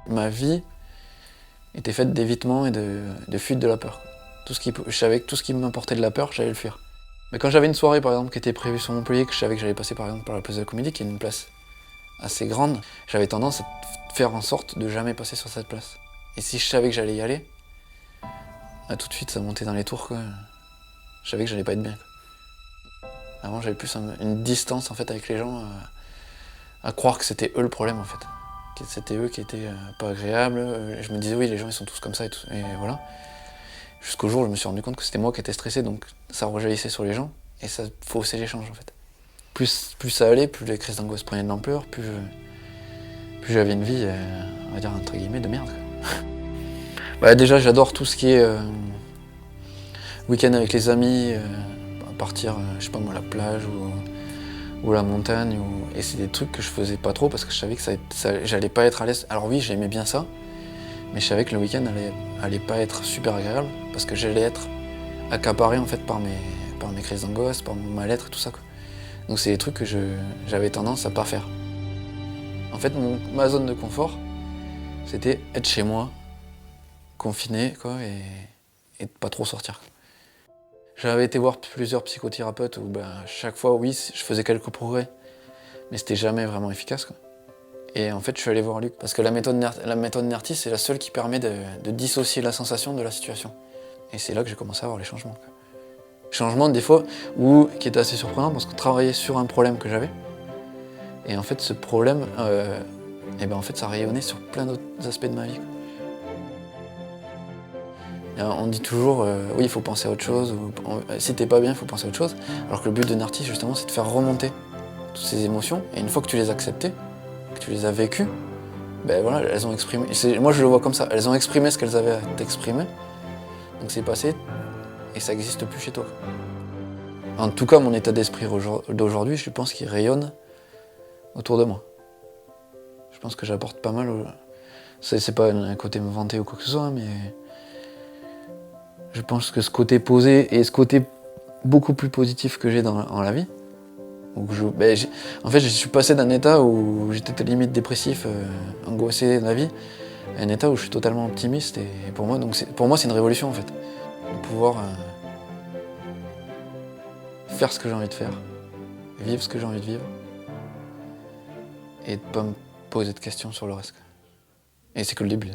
Ma vie était faite d'évitement et de fuite de la peur. Je savais que tout ce qui m'apportait de la peur, j'allais le fuir. Mais quand j'avais une soirée par exemple qui était prévue sur Montpellier, que je savais que j'allais passer par exemple par la place de la Comédie, qui est une place assez grande, j'avais tendance à faire en sorte de jamais passer sur cette place. Et si je savais que j'allais y aller, bah, tout de suite ça montait dans les tours, quoi. Je savais que j'allais pas être bien, quoi. Avant j'avais plus une distance en fait avec les gens, à croire que c'était eux le problème en fait. Que c'était eux qui étaient pas agréables. Je me disais oui, les gens ils sont tous comme ça et voilà. Jusqu'au jour où je me suis rendu compte que c'était moi qui étais stressé, donc ça rejaillissait sur les gens et ça faussait l'échange en fait. Plus ça allait, plus les crises d'angoisse prenaient de l'ampleur, plus j'avais une vie, on va dire entre guillemets, de merde. Bah, déjà j'adore tout ce qui est week-end avec les amis, partir, je sais pas moi, à la plage ou la montagne, et c'est des trucs que je faisais pas trop parce que je savais que j'allais pas être à l'aise. Alors oui, j'aimais bien ça, mais je savais que le week-end allait pas être super agréable parce que j'allais être accaparé en fait par mes crises d'angoisse, par mon mal-être et tout ça, quoi. Donc c'est des trucs que j'avais tendance à pas faire. En fait, ma zone de confort, c'était être chez moi, confiné, quoi, et de pas trop sortir. J'avais été voir plusieurs psychothérapeutes où chaque fois, oui, je faisais quelques progrès, mais c'était jamais vraiment efficace, quoi. Et en fait, je suis allé voir Luc, parce que la méthode NERTI, c'est la seule qui permet de dissocier la sensation de la situation. Et c'est là que j'ai commencé à voir les changements, quoi. Changements, des fois, qui étaient assez surprenants, parce qu'on travaillait sur un problème que j'avais. Et en fait, ce problème, en fait, ça rayonnait sur plein d'autres aspects de ma vie, quoi. On dit toujours, oui, il faut penser à autre chose, si t'es pas bien, il faut penser à autre chose. Alors que le but de NERTI, justement, c'est de faire remonter toutes ces émotions, et une fois que tu les as acceptées, que tu les as vécues, ben voilà, elles ont exprimé. Moi, je le vois comme ça, elles ont exprimé ce qu'elles avaient à t'exprimer, donc c'est passé, et ça n'existe plus chez toi. En tout cas, mon état d'esprit d'aujourd'hui, je pense qu'il rayonne autour de moi. Je pense que j'apporte pas mal. C'est pas un côté me vanter ou quoi que ce soit, hein, mais je pense que ce côté posé et ce côté beaucoup plus positif que j'ai dans la vie, en fait, je suis passé d'un état où j'étais limite dépressif, angoissé de la vie, à un état où je suis totalement optimiste. Et pour moi, c'est une révolution en fait, de pouvoir faire ce que j'ai envie de faire, vivre ce que j'ai envie de vivre, et de pas me poser de questions sur le reste. Et c'est que le début.